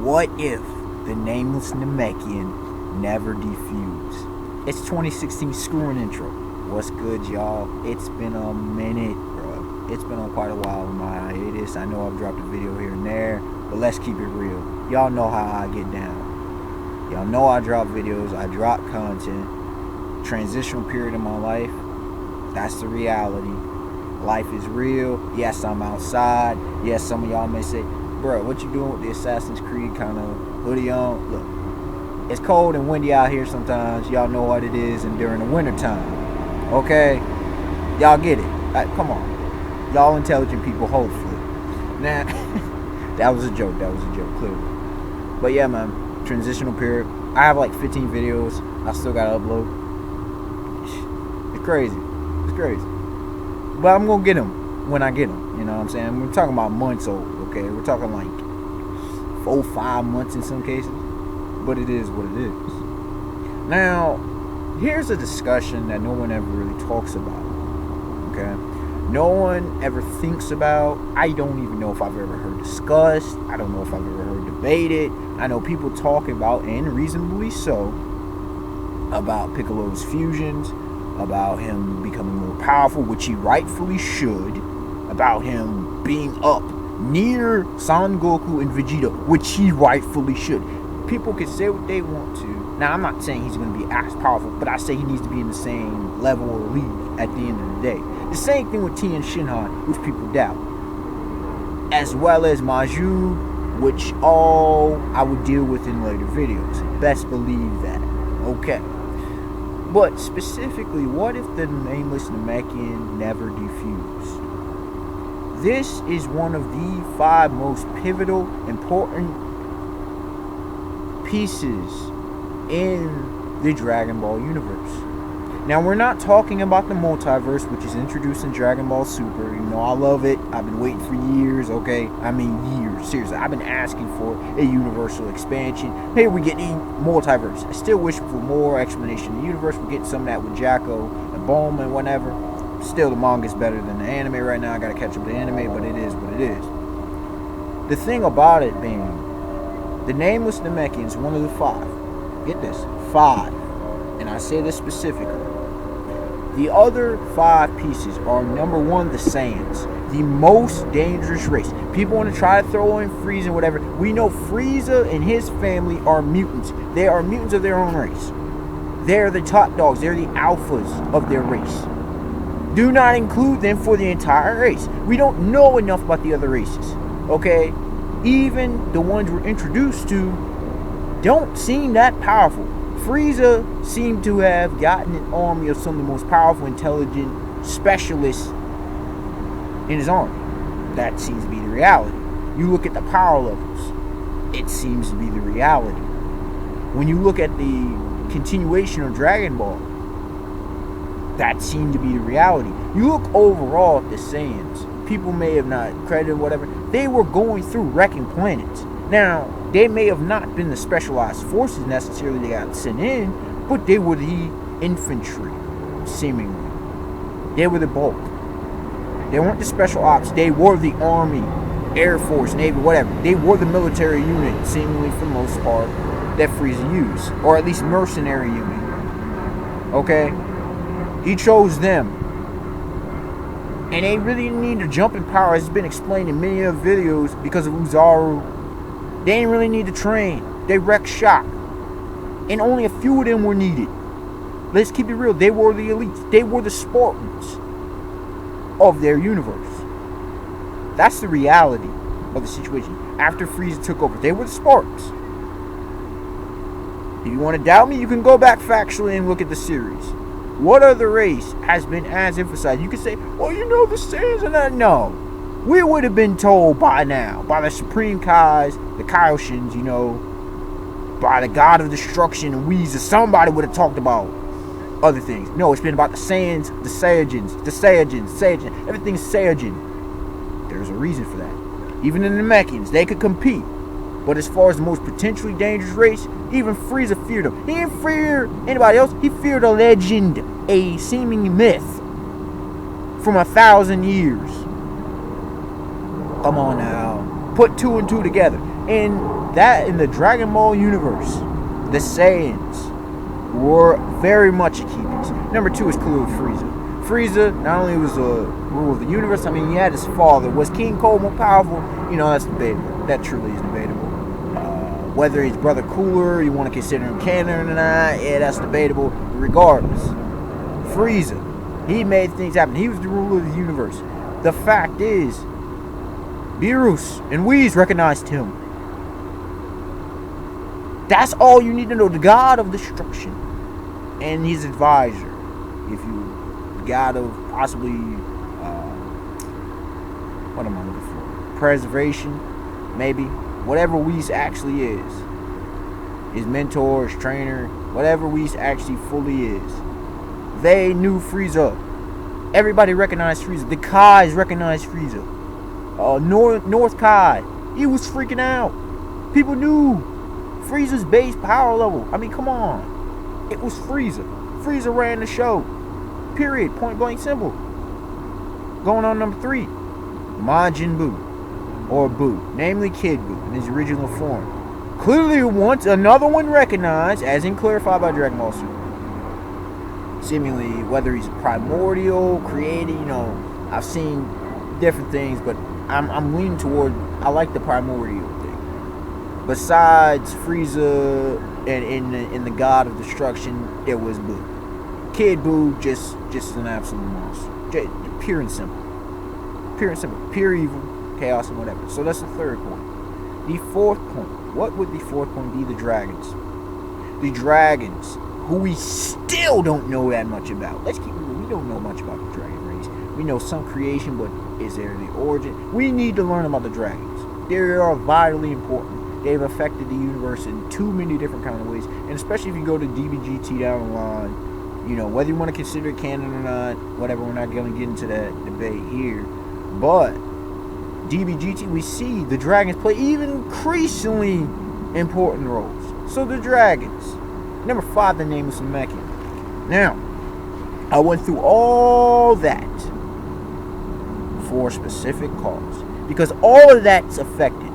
What if the Nameless Namekian never defused? It's 2016 screwing intro. What's good, y'all? It's been a minute, bro. It's been on quite a while in my hiatus. I know I've dropped a video here and there, but let's keep it real. Y'all know how I get down. Y'all know I drop videos, I drop content. Transitional period in my life. That's the reality. Life is real. Yes, I'm outside. Yes, some of y'all may say, bro, what you doing with the Assassin's Creed kind of hoodie on? Look, it's cold and windy out here sometimes. Y'all know what it is, and during the winter time. Okay? Y'all get it. Come on. Y'all intelligent people, hopefully. Nah, that was a joke. Clearly. But yeah, man, transitional period. I have like 15 videos. I still gotta upload. It's crazy. But I'm gonna get them when I get them. You know what I'm saying? We're talking about months old, okay? We're talking like 4-5 months in some cases. But it is what it is. Now, here's a discussion that no one ever really talks about, okay? No one ever thinks about. I don't even know if I've ever heard discussed. I don't know if I've ever heard debated. I know people talk about, and reasonably so, about Piccolo's fusions, about him becoming more powerful, which he rightfully should, about him being up near Son Goku and Vegeta, which he rightfully should. People can say what they want to. Now, I'm not saying he's going to be as powerful, but I say he needs to be in the same level or league at the end of the day. The same thing with Tien Shinhan, which people doubt. As well as Majou, which all I would deal with in later videos. Best believe that. Okay. But specifically, what if the Nameless Namekian never defused? This is one of the 5 most pivotal, important pieces in the Dragon Ball universe. Now, we're not talking about the multiverse, which is introduced in Dragon Ball Super. You know, I love it. I've been waiting for years, okay? I mean years, seriously. I've been asking for a universal expansion. Hey, we're getting multiverse. I still wish for more explanation of the universe. We're getting some of that with Jacko and Bulma and whatever. Still, the manga's better than the anime right now. I gotta catch up to the anime, but it is what it is. The thing about it being, the Nameless Namekian is one of the 5. Get this, 5. And I say this specifically. The other 5 pieces are, number 1, the Saiyans. The most dangerous race. People want to try to throw in Frieza and whatever. We know Frieza and his family are mutants. They are mutants of their own race. They're the top dogs. They're the alphas of their race. Do not include them for the entire race. We don't know enough about the other races. Okay? Even the ones we're introduced to don't seem that powerful. Frieza seemed to have gotten an army of some of the most powerful, intelligent specialists in his army. That seems to be the reality. You look at the power levels, it seems to be the reality. When you look at the continuation of Dragon Ball, that seemed to be the reality. You look overall at the Saiyans, people may have not credited whatever, they were going through wrecking planets. Now, they may have not been the specialized forces necessarily they got sent in, but they were the infantry, seemingly. They were the bulk. They weren't the special ops. They were the army, air force, navy, whatever. They were the military unit, seemingly for the most part, that Frieza used. Or at least mercenary unit. Okay? He chose them. And they really didn't need to jump in power, as has been explained in many of the videos, because of Uzaru. They didn't really need to train. They wrecked shop. And only a few of them were needed. Let's keep it real. They were the elites. They were the Spartans of their universe. That's the reality of the situation. After Frieza took over, they were the Spartans. If you want to doubt me, you can go back factually and look at the series. What other race has been as emphasized? You can say, well, you know, the Saiyans and that. No. We would have been told by now, by the Supreme Kais, the Kaioshins, you know, by the God of Destruction and Weezer, somebody would have talked about other things. No, it's been about the Saiyans, the Saiyajins, everything's Saiyajin. There's a reason for that. Even in the Namekians, they could compete. But as far as the most potentially dangerous race, even Frieza feared them. He didn't fear anybody else. He feared a legend, a seeming myth from 1,000 years. Come on now. Put 2 and 2 together. In the Dragon Ball universe, the Saiyans were very much a key piece. Number 2 is clearly Frieza. Frieza not only was the ruler of the universe, I mean, he had his father. Was King Cold more powerful? That's debatable. That truly is debatable. Whether his brother cooler, you want to consider him canon or not, yeah, that's debatable. Regardless, Frieza, he made things happen. He was the ruler of the universe. The fact is, Beerus and Whis recognized him. That's all you need to know. The god of destruction and his advisor. The god of possibly, what am I looking for? Preservation, maybe. Whatever Whis actually is. His mentor, his trainer, whatever Whis actually fully is. They knew Frieza. Everybody recognized Frieza. The Kais recognized Frieza. North Kai, he was freaking out. People knew Frieza's base power level. I mean, come on. It was Frieza. Frieza ran the show. Period. Point blank simple. Going on number 3. Majin Buu. Or Buu. Namely Kid Buu in his original form. Clearly once another one recognized, as in clarified by Dragon Ball Super. Seemingly, whether he's primordial, created, I've seen different things, but I'm leaning toward, I like the primordial thing. Besides Frieza and in the God of Destruction, there was Buu. Kid Buu just an absolute monster. Pure and simple. Pure and simple. Pure evil, chaos, and whatever. So that's the 3rd point. The 4th point. What would the 4th point be? The dragons. The dragons, who we still don't know that much about. Let's keep it real. We don't know much about the dragon race. We know some creation, but is there the origin? We need to learn about the dragons. They are vitally important. They've affected the universe in too many different kind of ways. And especially if you go to DBGT down the line, whether you want to consider it canon or not, whatever, we're not going to get into that debate here. But DBGT, we see the dragons play even increasingly important roles. So the dragons. Number 5, the Nameless Namekian. Now, I went through all that for a specific cause. Because all of that's affected.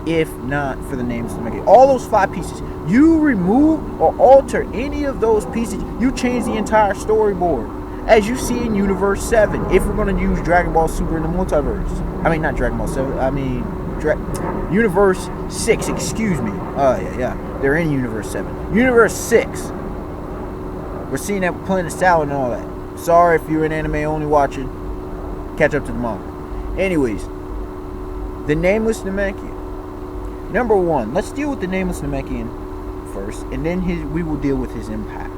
If not for the Nameless Namekian. All those 5 pieces. You remove or alter any of those pieces, you change the entire storyboard. As you see in Universe 7, if we're going to use Dragon Ball Super in the multiverse. I mean, not Dragon Ball 7, I mean, Universe 6, excuse me. Yeah. They're in Universe 7. Universe 6. We're seeing that with Planet Salad and all that. Sorry if you're an anime only watching. Catch up to the manga. Anyways, the Nameless Namekian. Number 1, let's deal with the Nameless Namekian first, and then we will deal with his impact.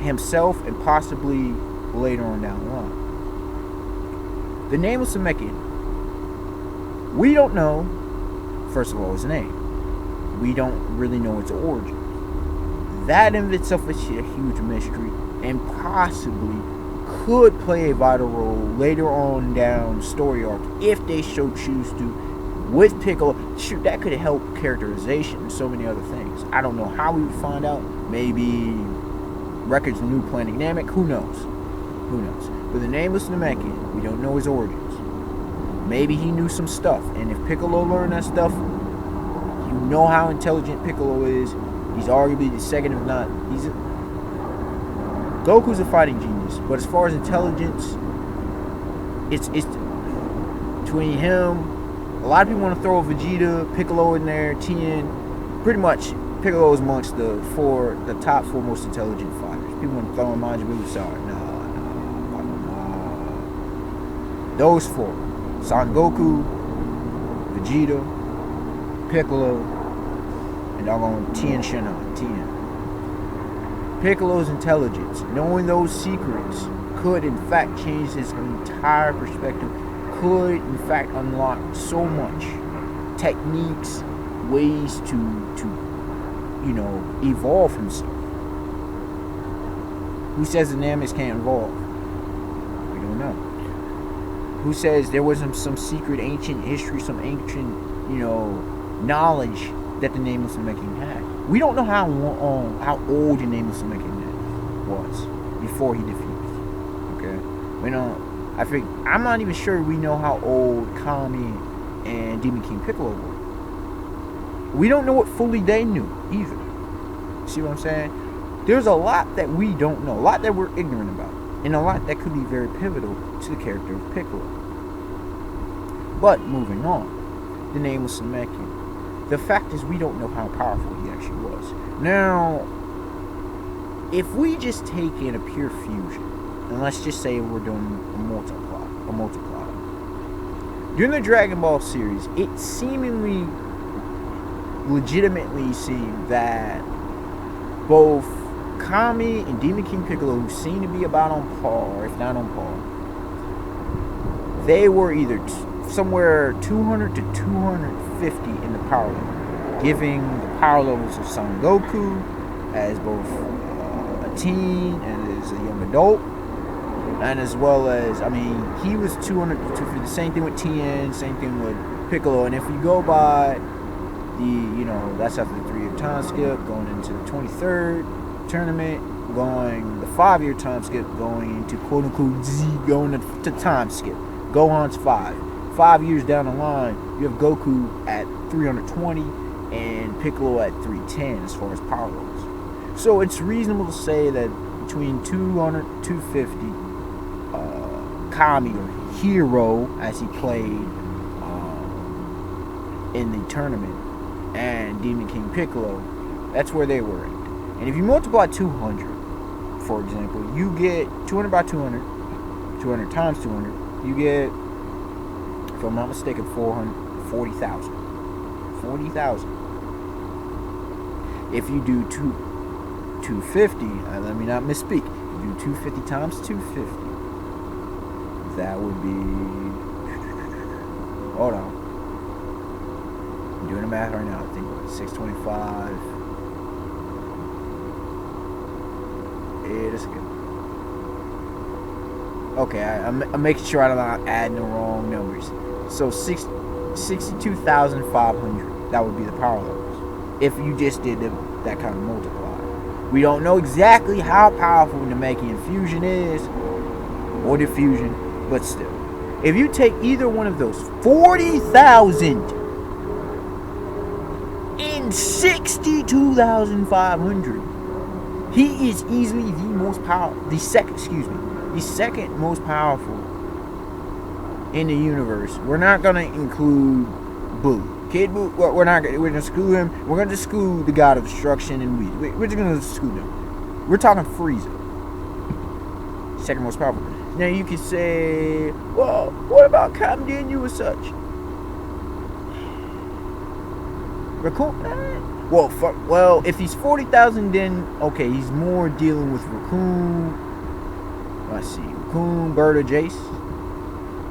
Himself and possibly later on down the line. The Nameless Namekian. We don't know, first of all, his name. We don't really know its origin. That in itself is a huge mystery and possibly could play a vital role later on down story arc if they so choose to. With Piccolo, shoot, that could help characterization and so many other things. I don't know how we would find out. Maybe records of New Planet Namek. Who knows? But the Nameless Namekian, we don't know his origins. Maybe he knew some stuff, and if Piccolo learned that stuff, you know how intelligent Piccolo is. He's arguably the second, if not, Goku's a fighting genius, but as far as intelligence, it's between him. A lot of people want to throw Vegeta, Piccolo in there, Tien. Pretty much, Piccolo is amongst the top 4 most intelligent fighters. People want to throw in Majin Buu. Sorry, no. Those 4: Son Goku, Vegeta, Piccolo, and doggone Tien Shinhan. Piccolo's intelligence, knowing those secrets, could in fact change his entire perspective. Could in fact unlock so much techniques, ways to evolve himself. Who says the Nameks can't evolve? We don't know. Who says there wasn't some secret ancient history, some ancient knowledge that the Nameless Namekian had? We don't know how old the Nameless Namekian was before he defused. Okay, we don't. I'm not even sure we know how old Kami and Demon King Piccolo were. We don't know what fully they knew either. See what I'm saying? There's a lot that we don't know, a lot that we're ignorant about, and a lot that could be very pivotal to the character of Piccolo. But moving on, the Nameless Namekian. The fact is, we don't know how powerful he actually was. Now, if we just take in a pure fusion, and let's just say we're doing a multiplier. During the Dragon Ball series, it seemingly, legitimately seemed that both Kami and Demon King Piccolo, who seem to be about on par, if not on par, they were either somewhere 200 to 250 in the power level, giving the power levels of Son Goku as both a teen and as a young adult, and as well as, I mean, he was 200 to 250, same thing with Tien, same thing with Piccolo, and if you go by that's after the 3-year time skip, going into the 23rd tournament, going the 5-year time skip, going into quote-unquote Z, going to time skip. Gohan's 5 years down the line, you have Goku at 320 and Piccolo at 310 as far as power levels. So it's reasonable to say that between 200 250, Kami, or Hero as he played in the tournament, and Demon King Piccolo, that's where they were at. And if you multiply 200, for example, you get 200 by 200, 200 times 200, you get, if I'm not mistaken, 40,000. 40,000. If you do 250, let me not misspeak, if you do 250 times 250, that would be, hold on, I'm doing the math right now. I think what, 625. It is good. Okay, I'm making sure I'm not adding the wrong numbers. So 62,500. That would be the power levels if you just did that kind of multiplier. We don't know exactly how powerful Namekian fusion is or diffusion, but still, if you take either one of those, 40,000 and 62,500, he is easily the second most powerful in the universe. We're not gonna include Boo, Kid Boo. We're gonna exclude him. We're gonna exclude the God of Destruction and we're just gonna exclude him. We're talking Frieza, second most powerful. Now you could say, well, what about Captain Ginyu and such? Raccoon? Well, if he's 40,000, then okay, he's more dealing with Raccoon. Let's see, Raccoon, Berta, Jace.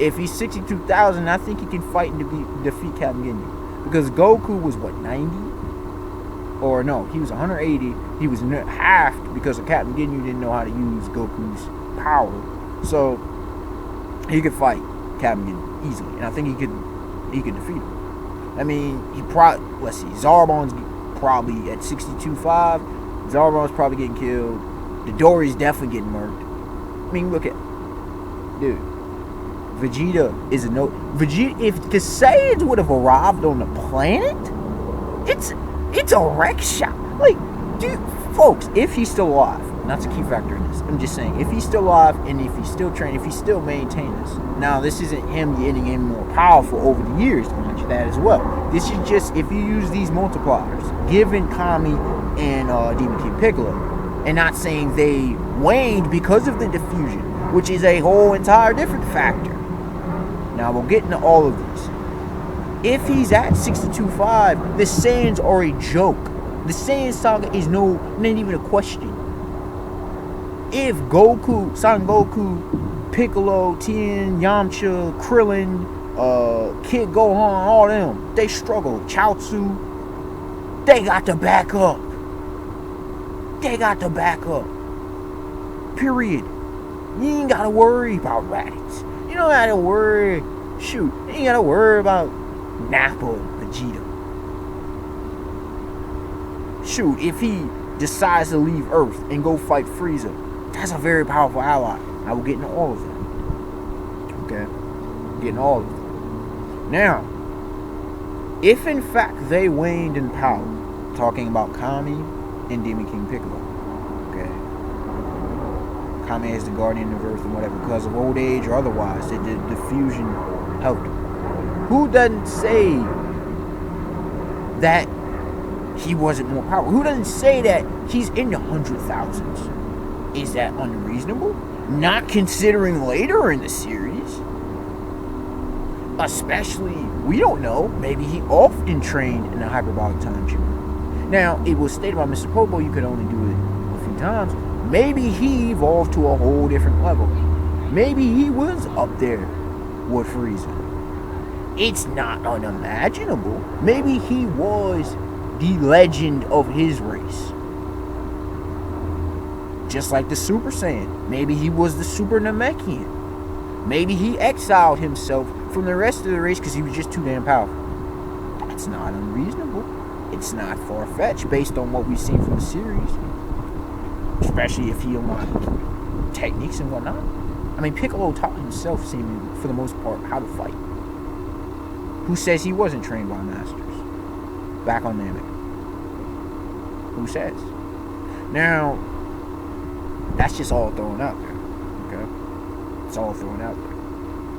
If he's 62,000, I think he can fight and defeat Captain Ginyu, because Goku was what, 90? Or no, he was 180. He was halved because Captain Ginyu didn't know how to use Goku's power. So he could fight Captain Ginyu easily, and I think he could defeat him. I mean, let's see, Zarbon's probably at 62.5. Zarbon's probably getting killed. Midoriya's definitely getting murked. I mean, look at, dude, Vegeta is a no. Vegeta, if the Saiyans would have arrived on the planet, it's a wreck shop. Like, dude, folks, if he's still alive, not to key factor in this, I'm just saying, if he's still alive and if he's still trained, if he's still maintaining this. Now, this isn't him getting any more powerful over the years, to mention that as well. This is just if you use these multipliers, given Kami and Demon King Piccolo, and not saying they waned because of the diffusion, which is a whole entire different factor. Now, we'll get into all of these. If he's at 62.5, the Saiyans are a joke. The Saiyan saga is not even a question. If Goku, Son Goku, Piccolo, Tien, Yamcha, Krillin, Kid Gohan, all them, they struggle. Chaozu, they got to back up. Period. You ain't got to worry about Raditz. You don't got to worry. Shoot, you ain't got to worry about Nappa and Vegeta. Shoot, if he decides to leave Earth and go fight Frieza, that's a very powerful ally. I will get into all of that. Okay? Getting all of them. Now, If in fact they waned in power, talking about Kami and Demon King Piccolo, okay? Kami is the guardian of Earth and whatever, because of old age or otherwise, that the diffusion helped him. Who doesn't say that he wasn't more powerful? Who doesn't say that he's in the 100,000s? Is that unreasonable? Not considering later in the series. Especially, we don't know, maybe he often trained in a hyperbolic time chamber. Now, it was stated by Mr. Popo you could only do it a few times. Maybe he evolved to a whole different level. Maybe he was up there with Frieza. It's not unimaginable. Maybe he was the legend of his race. Just like the Super Saiyan. Maybe he was the Super Namekian. Maybe he exiled himself from the rest of the race because he was just too damn powerful. That's not unreasonable. It's not far-fetched based on what we've seen from the series. Especially if he unlocked techniques and whatnot. I mean, Piccolo taught himself, seemingly, for the most part, how to fight. Who says he wasn't trained by masters? Back on Namek. Who says? Now, that's just all thrown out there. Okay? It's all thrown out there.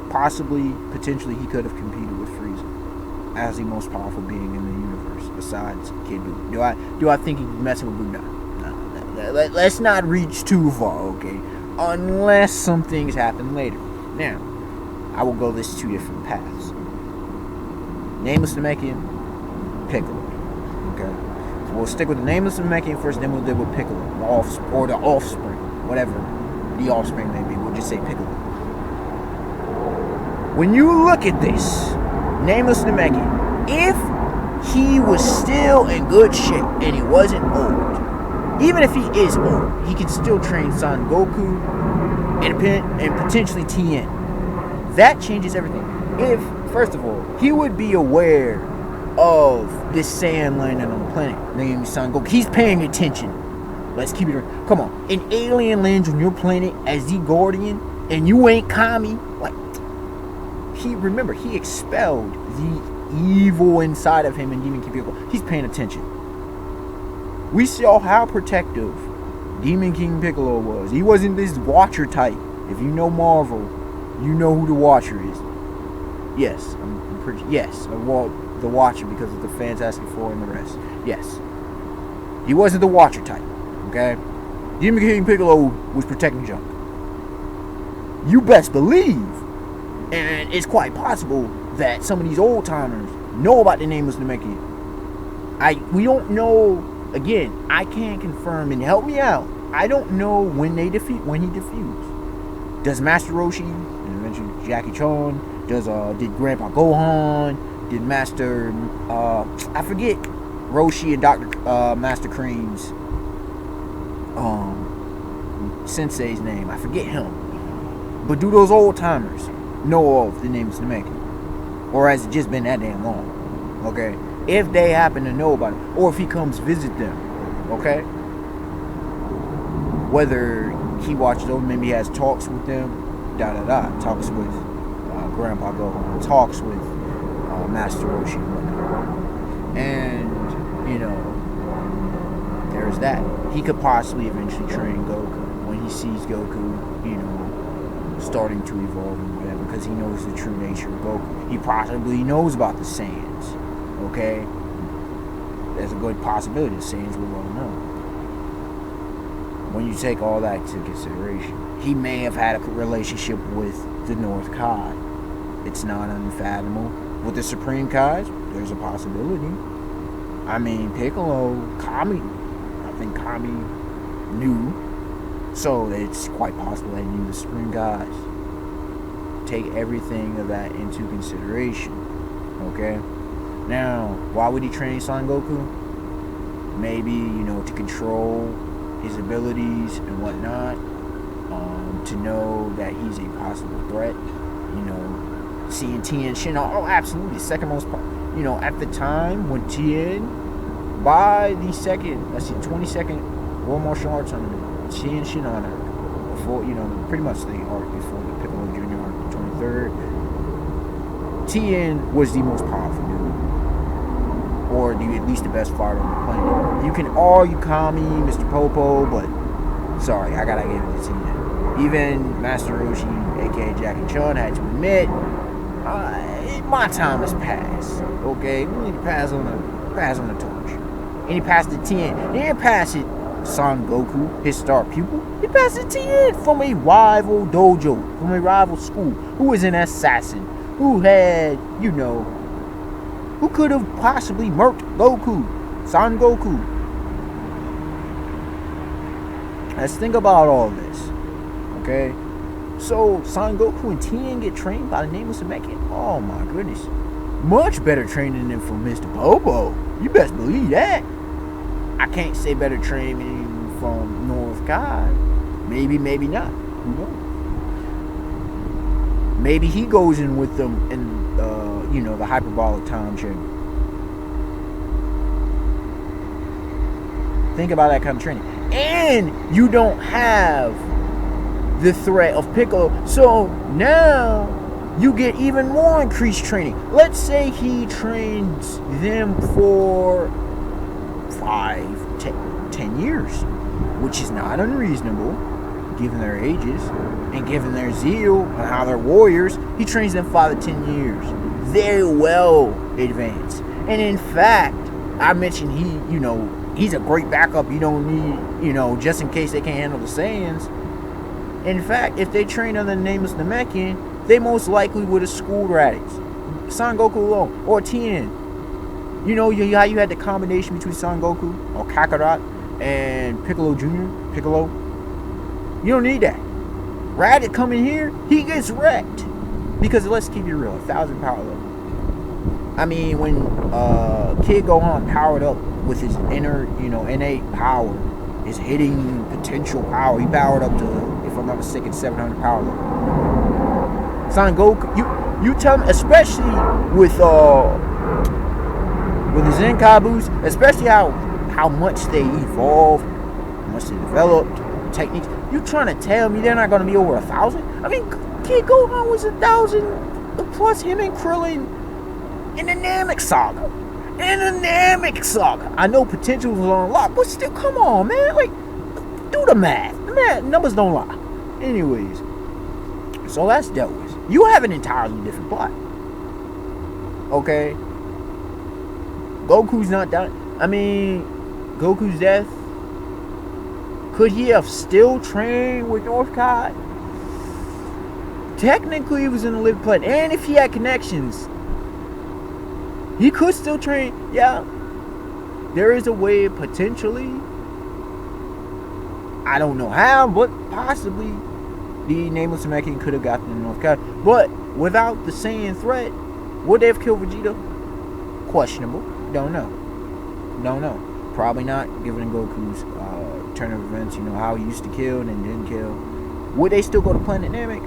Possibly, potentially, he could have competed with Frieza as the most powerful being in the universe, besides Kid Buu. Do I think he's messing with Buu? No. Let's not reach too far, okay? Unless some things happen later. Now, I will go this two different paths. Nameless Namekian, Piccolo. Okay? We'll stick with the Nameless Namekian first, then we'll deal with Piccolo. The offspring. Whatever the offspring may be. We'll just say Piccolo. When you look at this, Nameless Namekian, if he was still in good shape and he wasn't old, even if he is old, he can still train Son Goku and potentially Tien. That changes everything. If, first of all, he would be aware of this Saiyan landing on the planet named Son Goku. He's paying attention. Let's keep it real. Come on. An alien lands on your planet as the Guardian and you ain't Kami. Like, he expelled the evil inside of him and Demon King Piccolo. He's paying attention. We saw how protective Demon King Piccolo was. He wasn't this Watcher type. If you know Marvel, you know who the Watcher is. Yes, the Watcher because of the Fantastic Four and the rest. Yes. He wasn't the Watcher type. Okay? Demon King Piccolo was protecting junk. You best believe, and it's quite possible that some of these old timers know about the Nameless Namekian. We don't know. Again, I can't confirm, and help me out. I don't know when he diffused. Does Master Roshi, and eventually Jackie Chan, did Grandpa Gohan, did Master I forget Roshi and Master Cream's Sensei's name. I forget him. But do those old timers know of the Nameless Namekian? Or has it just been that damn long? Okay? If they happen to know about it, or if he comes visit them, okay? Whether he watches them, maybe he has talks with them, talks with Grandpa Gohan, talks with Master Roshi and whatnot. And, there's that. He could possibly eventually train Goku when he sees Goku, starting to evolve and whatever, because he knows the true nature of Goku. He possibly knows about the Saiyans. Okay? There's a good possibility the Saiyans were well known. When you take all that into consideration, he may have had a relationship with the North Kai. It's not unfathomable. With the Supreme Kais, there's a possibility. I mean, Piccolo, Kami, I think Kami knew. So it's quite possible that he knew the Supreme Kais. Take everything of that into consideration. Okay? Now, why would he train Son Goku? Maybe, to control his abilities and whatnot. To know that he's a possible threat. Seeing Tien Shin. Oh, absolutely. Second most at the time when Tien, by the 22nd World Martial Arts Tournament, Tien Shin on arc. Before, pretty much the arc before the Piccolo Jr. arc, the 23rd. Tien was the most powerful dude. or at least the best fighter on the planet. You can all you call me Mr. Popo, but sorry, I gotta give it to you. Even Master Roshi, aka Jackie Chun, had to admit, my time has passed. Okay, we need to pass on the torch. And he passed it to Tien. He didn't pass it Son Goku, his star pupil. He passed it to Tien from a rival dojo, from a rival school, who was an assassin, who had, who could have possibly murked Goku, Son Goku. Let's think about all this, okay? So, Son Goku and Tien get trained by the Nameless Namekian. Oh my goodness. Much better training than from Mr. Bobo. You best believe that. I can't say better training from North Kai. Maybe, maybe not. Who knows? Maybe he goes in with them in, the hyperbolic time chamber. Think about that kind of training. And you don't have the threat of Piccolo. So now you get even more increased training. Let's say he trains them for 5-10 years, which is not unreasonable given their ages and given their zeal and how they're warriors. He trains them 5 to 10 years. Very well advanced. And in fact, I mentioned he's a great backup. You don't need, just in case they can't handle the Saiyans. In fact, if they train under the Nameless Namekian, they most likely would have schooled Raditz, Son Goku alone, or Tien. How you had the combination between Son Goku, or Kakarot, and Piccolo Jr., Piccolo? You don't need that. Raditz coming here, he gets wrecked. Because let's keep it real, 1,000 power level. I mean, when Kid Gohan powered up with his inner, innate power, his hitting potential power, he powered up to, if I'm not mistaken, 700 power level. Son Goku, you tell me, especially with the Zenkaibus, especially how much they evolved, how much they developed, techniques. You trying to tell me they're not going to be over 1,000? I mean, Kid Gohan was 1,000 plus him and Krillin in the Namek Saga. I know potential was unlocked, but still, come on, man. Like, do the math. Numbers don't lie. Anyways, so that's dealt with. You have an entirely different plot. Okay? Goku's not done. I mean, Goku's death. Could he have still trained with North Kai? Technically, he was in the living planet. And if he had connections, he could still train. Yeah. There is a way, potentially. I don't know how, but possibly the Nameless Namekian could have gotten in North Kai. But without the Saiyan threat, would they have killed Vegeta? Questionable. Don't know. Probably not, given Goku's turn of events, how he used to kill and then didn't kill. Would they still go to Planet Namek?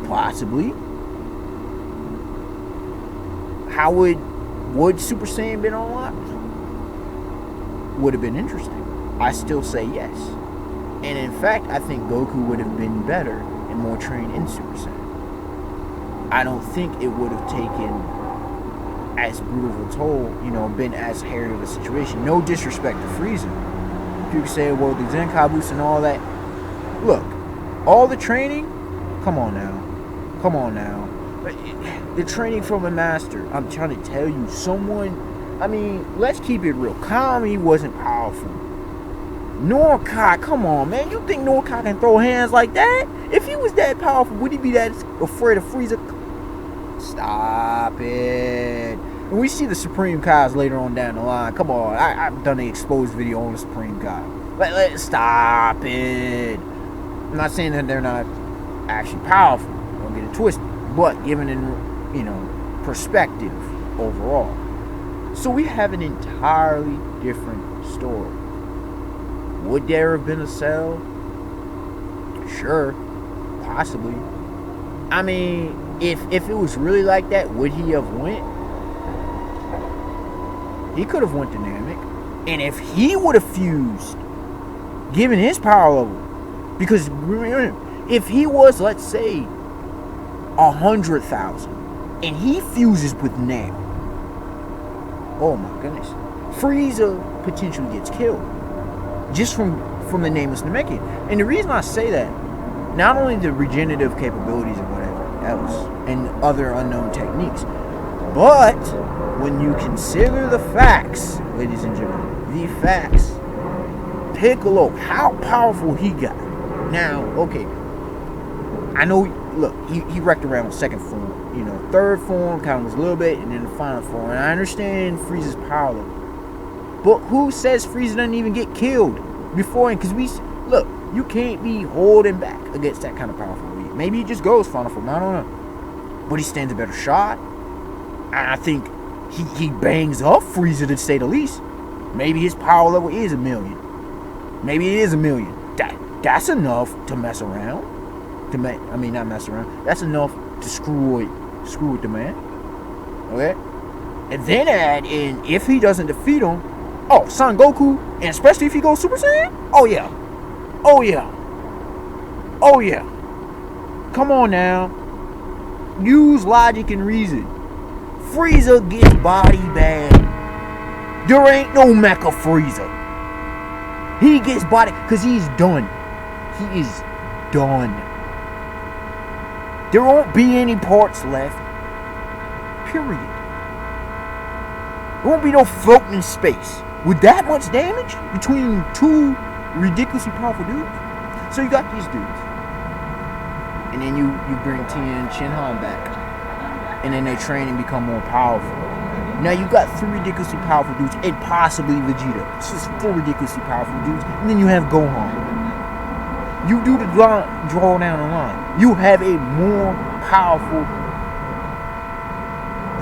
Possibly. How would Super Saiyan been unlocked? Would have been interesting. I still say yes. And in fact, I think Goku would have been better and more trained in Super Saiyan. I don't think it would have taken as brutal of a toll, been as hairy of a situation. No disrespect to Frieza. People say, well, the Zenkaibus and all that. Look, all the training, come on now. The training from a master, I'm trying to tell you, let's keep it real. Kami wasn't powerful. Norkai, come on, man. You think Norkai can throw hands like that? If he was that powerful, would he be that afraid of Frieza? Stop it. And we see the Supreme Kais later on down the line. Come on, I've done an exposed video on the Supreme Kai. Let's stop it. I'm not saying that they're not actually powerful. Don't get it twisted. But given in, perspective overall. So we have an entirely different story. Would there have been a Cell? Sure. Possibly. I mean, if it was really like that, would he have went? He could have went to Namek. And if he would have fused, given his power level, because if he was, let's say, 100,000, and he fuses with Namek, oh my goodness, Frieza potentially gets killed just from the Nameless Namekian. And the reason I say that, not only the regenerative capabilities and whatever else, and other unknown techniques, but when you consider the facts, ladies and gentlemen, the facts, Piccolo, how powerful he got. Now, okay, I know, look, he wrecked around with second form, third form kind of was a little bit, and then the final form, and I understand Frieza's power level, but who says Frieza doesn't even get killed beforehand? Because look, you can't be holding back against that kind of powerful being. Maybe he just goes final form, I don't know, but he stands a better shot. I think he bangs up Frieza, to say the least. Maybe his power level is 1,000,000. Maybe it is 1,000,000. That's enough to mess around. Not mess around. That's enough to screw with the man. Okay? And then add in, if he doesn't defeat him, Son Goku, and especially if he goes Super Saiyan, oh yeah. Come on now. Use logic and reason. Frieza gets body bag. There ain't no Mecha Frieza. He gets body, because he's done. He is done. There won't be any parts left. Period. There won't be no floating in space with that much damage between two ridiculously powerful dudes. So you got these dudes, and then you bring Tien and Shinhan back, and then they train and become more powerful. Now you got 3 ridiculously powerful dudes, and possibly Vegeta. This is 4 ridiculously powerful dudes, and then you have Gohan. You do the draw down the line. You have a more powerful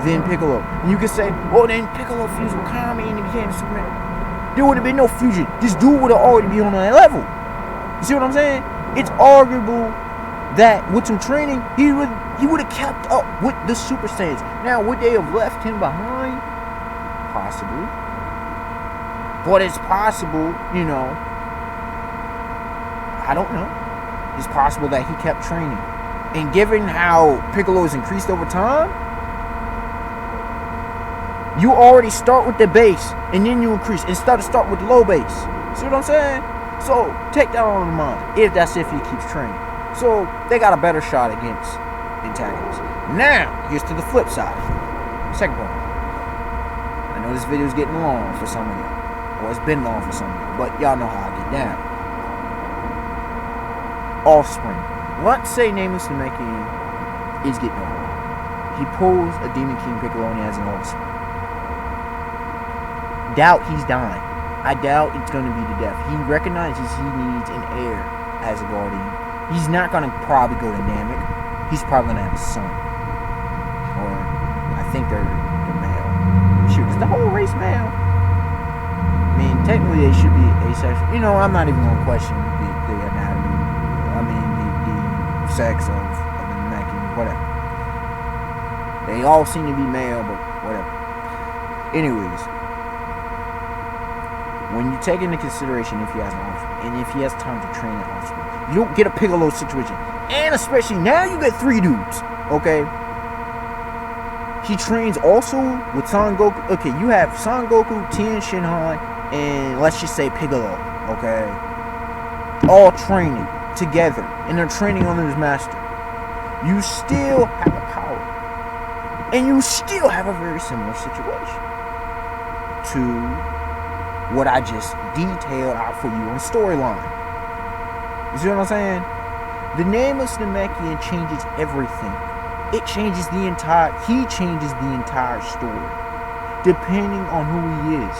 than Piccolo. And you can say, then Piccolo fused with Kami and he became Superman. There would have been no fusion. This dude would have already been on that level. You see what I'm saying? It's arguable that with some training, he would have kept up with the Super Saiyans. Now, would they have left him behind? Possibly. But it's possible, I don't know. It's possible that he kept training. And given how Piccolo has increased over time, you already start with the base, and then you increase, instead of start with the low base. See what I'm saying? So, take that on the mind, if he keeps training. So, they got a better shot against antagonists. Now, here's to the flip side. Second point. I know this video is getting long for some of you. Or it's been long for some of you, but y'all know how I get down. Offspring. Let's say Nameless Namekian is getting old. He pulls a Demon King Piccolo and he has an offspring. Doubt he's dying. I doubt it's going to be to death. He recognizes he needs an heir as a guardian. He's not going to probably go to Namek. He's probably going to have a son. Or, I think they're male. Shoot, is the whole race male? I mean, technically they should be asexual. I'm not even going to question the anatomy. The sex of the Namekian, whatever. They all seem to be male, but whatever. Anyways, when you take into consideration if he has an offspring, and if he has time to train an offspring, you don't get a Piccolo situation. And especially now you get 3 dudes, okay? He trains also with Son Goku. Okay, you have Son Goku, Tien Shinhan, and let's just say Piccolo, okay? All training together, and they're training under his master. You still have the power, and you still have a very similar situation to what I just detailed out for you on storyline. You see what I'm saying? The Nameless Namekian changes everything. He changes the entire story, depending on who he is,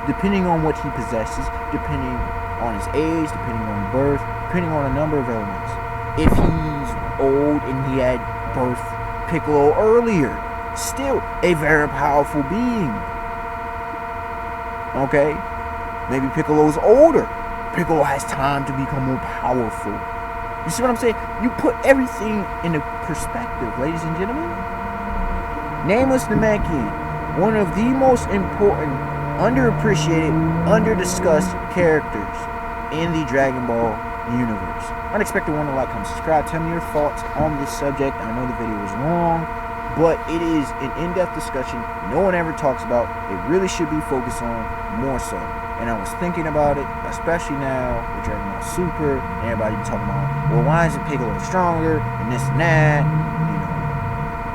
depending on what he possesses, depending on his age, depending on birth, depending on a number of elements. If he's old and he had birthed Piccolo earlier, still a very powerful being. Okay? Maybe Piccolo's older. Piccolo has time to become more powerful. You see what I'm saying? You put everything into perspective, ladies and gentlemen. Nameless Namekian, one of the most important, underappreciated, underdiscussed characters in the Dragon Ball universe. Unexpected one to like, comment, subscribe. Tell me your thoughts on this subject. I know the video was long, but it is an in-depth discussion no one ever talks about. It really should be focused on more so. And I was thinking about it, especially now with Dragon Ball Super, and everybody talking about, well, why isn't Piccolo stronger, and this and that,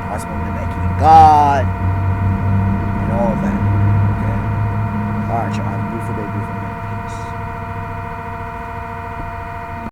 possible Namekian God, and all of that.